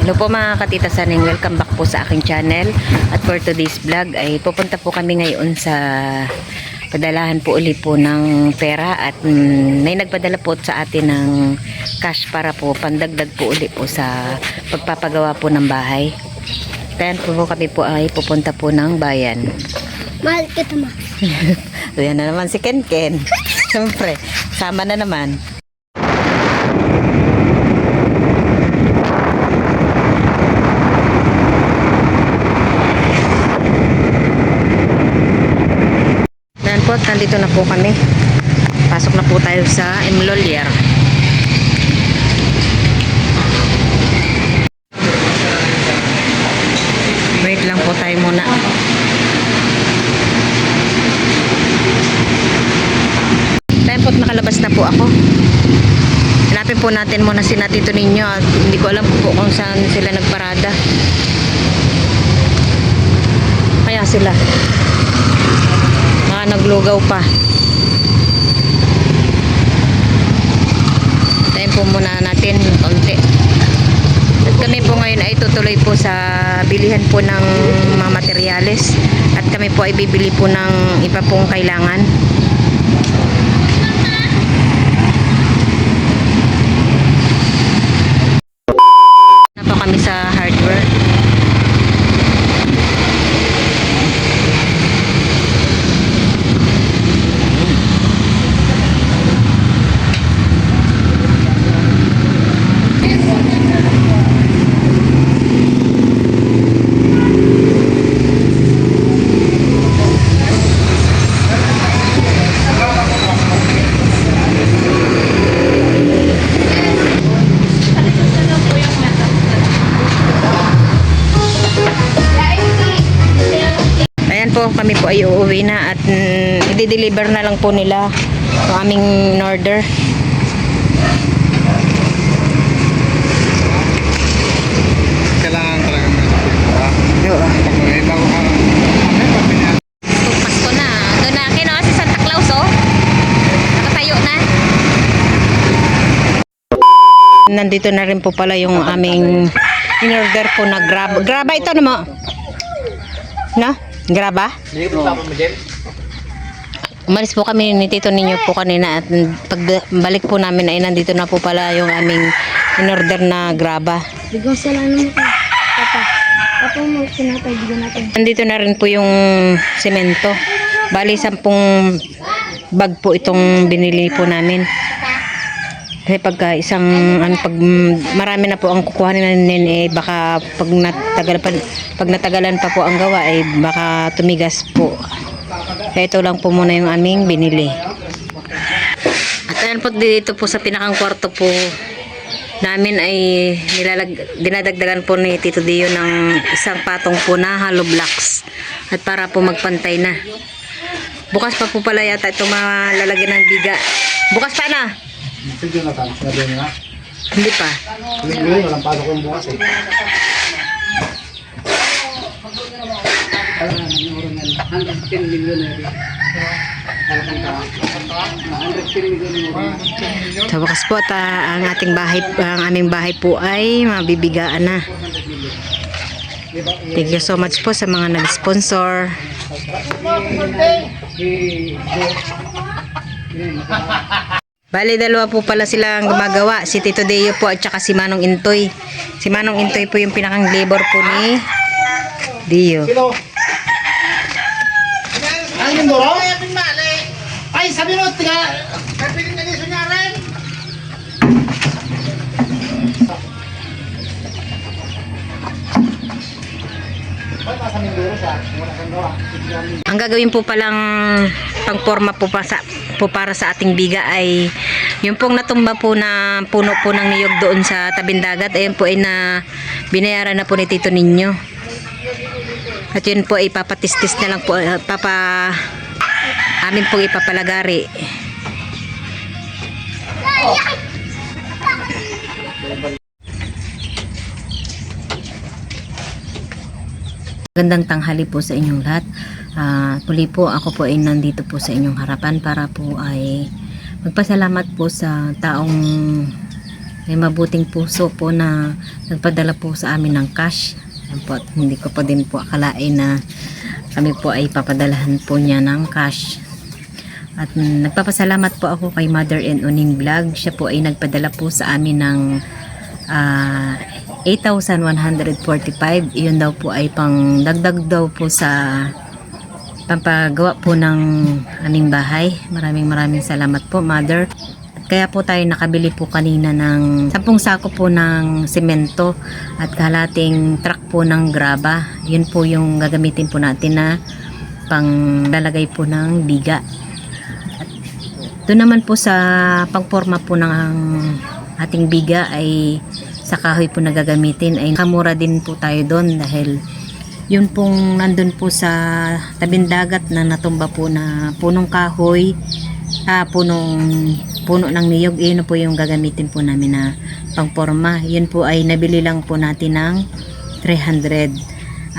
Hello po mga katita Saning, welcome back po sa aking channel. At for today's vlog ay pupunta po kami ngayon sa padalahan po ulit po ng pera. At may nagpadala po sa atin ng cash para po pandagdag po ulit po sa pagpapagawa po ng bahay. Kaya po kami po ay pupunta po ng bayan. Mahal kita, ma. Ayan na naman si Ken Ken. Siyempre, sama na naman. Ayan po, nandito na po kami. Pasok na po tayo sa Imlolier. Wait lang po tayo muna. Tayo po, nakalabas na po ako. Hanapin po natin muna si Tito Ninyo at hindi ko alam po kung saan sila nagparada. Kaya sila naglugaw pa. Tayo po muna natin konti. At kami po ngayon ay tutuloy po sa bilihan po ng mga materyales. At kami po ay bibili po ng iba pong kailangan. Na po kami sa hardware. Kami po ay uuwi na at i-deliver na lang po nila ang aming order. Kailangan talaga may pagpipura. Oo. Pag may bago ka, Pasko na. Doon na akin si Santa Claus nakatayo na. Nandito na rin po pala yung aming in-order po na grab. Graba ito naman. No? Graba? Umalis po kami ni Tito Ninyo po kanina at pagbalik po namin ay nandito na po pala yung aming in-order na graba. Bigyan sila naman ka. Papa mo, sinatay, bigyan natin. Nandito na rin po yung semento. Bali 10 bag po itong binili po namin. Kasi pagka pag marami na po ang kukuhanin natin baka pag natagalan pa po ang gawa baka tumigas po. Kaya ito lang po muna yung aming binili. At ayan po dito po sa pinakang kwarto po namin ay dinadagdagan po ni Tito Dio ng isang patong po na hollow blocks. At para po magpantay na. Bukas pa po pala yata ito malalagyan ng biga. Bukas pa na! sige na tayo. Sabi niya. Hindi pa. Hindi, walang pasok yung bukas eh. Sa wakas po at ang aming bahay po ay mabibigaan na. Thank you so much po sa mga nag-sponsor. Bali, dalawa po pala silang gumagawa. Si Tito Deo po at saka si Manong Intoy. Si Manong Intoy po yung pinakang labor po ni Dio. Kilo. Ay, yung duro? Ay, sabi mo, tiga. Kapilin na niso niya rin. Ang gagawin po palang pangporma po para sa ating biga ay yung pong natumba po na puno po ng niyog doon sa tabing dagat. Ayun po ay binayaran na po ni Tito Ninyo. At yun po ay papatistis na lang po amin pong ipapalagari. Gandang tanghali po sa inyong lahat. Muli po ako po ay nandito po sa inyong harapan para po ay magpasalamat po sa taong may mabuting puso po na nagpadala po sa amin ng cash. Yan po, at hindi ko po din po akalain na kami po ay papadalahan po niya ng cash. At nagpapasalamat po ako kay Mother and Uning Vlog. Siya po ay nagpadala po sa amin ng 8,145. Iyon daw po ay pang dagdag daw po sa pampagawa po ng aming bahay. Maraming salamat po, Mother. Kaya po tayo nakabili po kanina ng 10 sako po ng semento at kalating truck po ng graba. Yun po yung gagamitin po natin na pang lalagay po ng biga. At doon naman po sa pangporma po ng ating biga ay sa kahoy po na gagamitin ay kamura din po tayo doon dahil yun pong nandun po sa tabing dagat na natumba po na punong kahoy, puno ng niyog. Yun po yung gagamitin po namin na pangporma. Yun po ay nabili lang po natin ng 300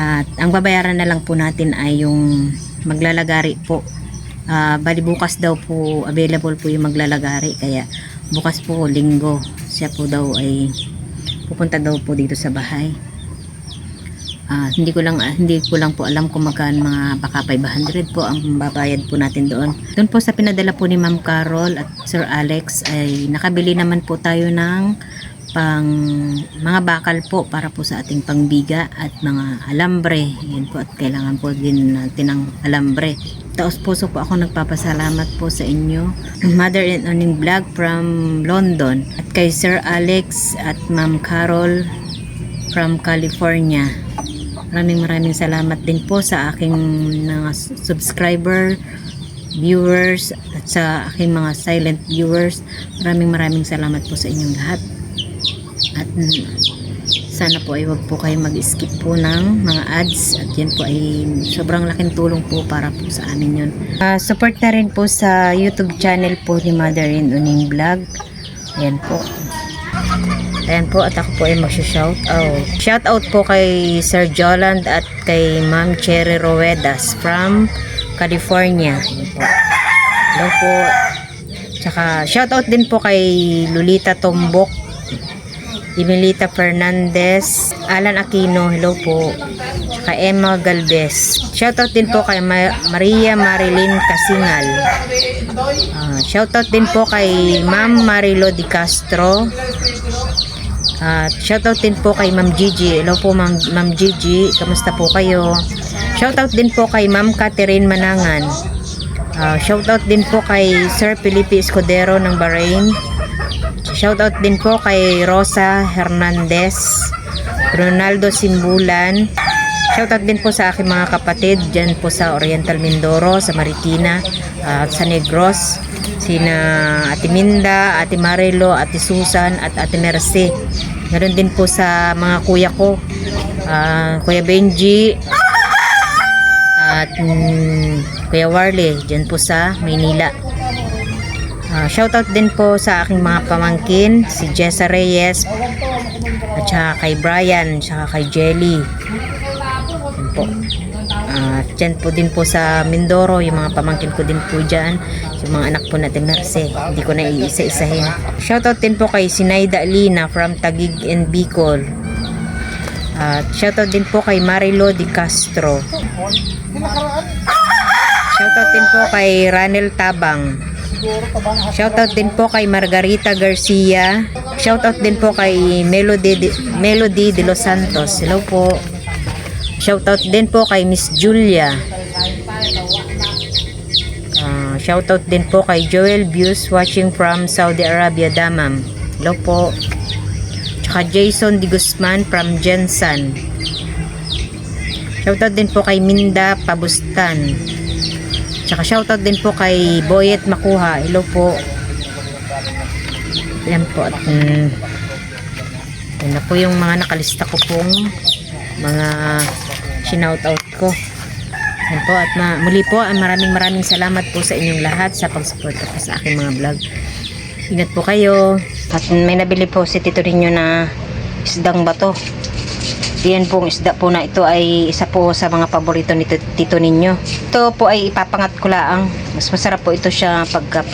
at ang babayaran na lang po natin ay yung maglalagari po. Bali bukas daw po available po yung maglalagari, kaya bukas po linggo siya po daw ay pupunta daw po dito sa bahay. Hindi ko lang po alam kung magkano, mga baka 500 po ang babayad po natin doon. Doon po sa pinadala po ni Ma'am Carol at Sir Alex ay nakabili naman po tayo ng mga bakal po para po sa ating pangbiga at mga alambre. Yan po, at kailangan po din natin ng alambre. Taos puso po ako nagpapasalamat po sa inyo, Mother and Uning Vlog from London, at kay Sir Alex at Ma'am Carol from California. Maraming salamat din po sa aking mga subscriber, viewers, at sa aking mga silent viewers. Maraming salamat po sa inyong lahat. At sana po ay wag po kayo mag-skip po ng mga ads, at yan po ay sobrang laking tulong po para po sa amin yun. Support na rin po sa YouTube channel po ni Mother and Uning Vlog. Ayan po. Ayan po, at ako po ay mag-shoutout. Shoutout po kay Sir Joland at kay Ma'am Cherry Roedas from California. Ayan po. Hello po. Tsaka shoutout din po kay Lolita Tombok, Emilita Fernandez, Alan Aquino, hello po. Tsaka Emma Galvez. Shoutout din po kay Maria Marilyn Casingal. Shoutout din po kay Ma'am Marilo Di Castro. At shoutout din po kay Ma'am Gigi. Hello po Ma'am Gigi, kamusta po kayo? Shoutout din po kay Ma'am Catherine Manangan. Shoutout din po kay Sir Felipe Escudero ng Bahrain. Shoutout din po kay Rosa Hernandez, Ronaldo Simbulan. Shoutout din po sa aking mga kapatid dyan po sa Oriental Mindoro, sa Marikina at sa Negros, sina Ate Minda, Ate Marilo, Ate Susan at Ate Mercy. Meron din po sa mga kuya ko, Kuya Benji at Kuya Warley dyan po sa Maynila. Shoutout din po sa aking mga pamangkin, si Jessa Reyes at saka kay Brian, saka kay Jelly. Yan po. Dyan po din po sa Mindoro, yung mga pamangkin ko din po dyan, yung mga anak po natin Merce, hindi ko na iisa-isahin. Shoutout din po kay Sinaida Alina from Taguig and Bicol. Shoutout din po kay Marilo Di Castro. Shoutout din po kay Ranel Tabang. Shoutout din po kay Margarita Garcia. Shoutout din po kay Melody de Los Santos. Hello po. Shoutout din po kay Miss Julia. Shoutout din po kay Joel Buse watching from Saudi Arabia, Dammam. Hello po. Tsaka Jason Di Guzman from Jensen. Shoutout din po kay Minda Pabustan. Tsaka shoutout din po kay Boyet Makuha. Hello po. Yan po. At yan na po yung mga nakalista ko pong mga sinoutout ko. Yan po. At muli po, maraming salamat po sa inyong lahat sa pagsuporta po sa aking mga vlog. Ingat po kayo. At may nabili po si Tito Ninyo na isdang bato. Yan pong isda po na ito ay isa po sa mga paborito ni Tito Ninyo. Ito po ay ipapangat ko lang. Mas masarap po ito siya pag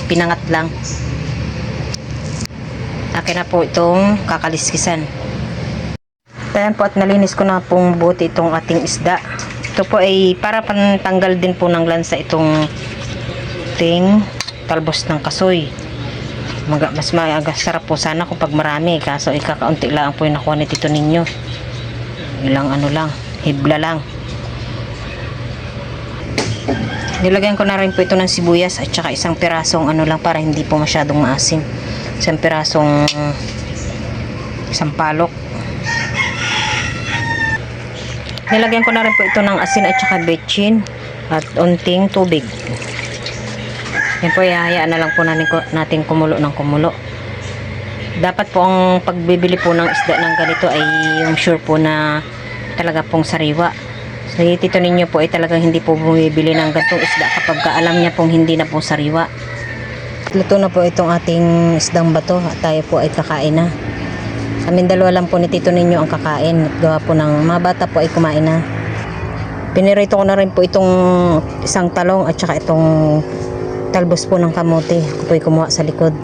pinangat lang. akin na po itong kakaliskisan. Ayan po at nalinis ko na pong buti itong ating isda. Ito po ay para pantanggal din po ng lansa itong ating talbos ng kasoy. Mas sarap po sana kung pag marami, kaso ikakaunti lang po yung nakuha ni Tito Ninyo. Ilang ano lang, hibla lang. Nilagyan ko na rin po ito ng sibuyas at saka isang pirasong ano lang para hindi po masyadong maasim. Isang pirasong sampalok. Nilagyan ko na rin po ito ng asin at saka betchin at unting tubig. Yan po, ihahayaan na lang po natin kumulo ng kumulo. Dapat po ang pagbibili po ng isda ng ganito ay yung sure po na talaga pong sariwa. So, Tito Ninyo po ay talagang hindi po bumibili ng ganitong isda kapag alam niya pong hindi na po sariwa. Luto na po itong ating isdang bato at tayo po ay kakain na. Kaming dalawa lang po ni Tito Ninyo ang kakain at gawa po ng mga bata po ay kumain na. Pinirito ko na rin po itong isang talong at saka itong talbos po ng kamote. Ako po ay kumuha sa likod.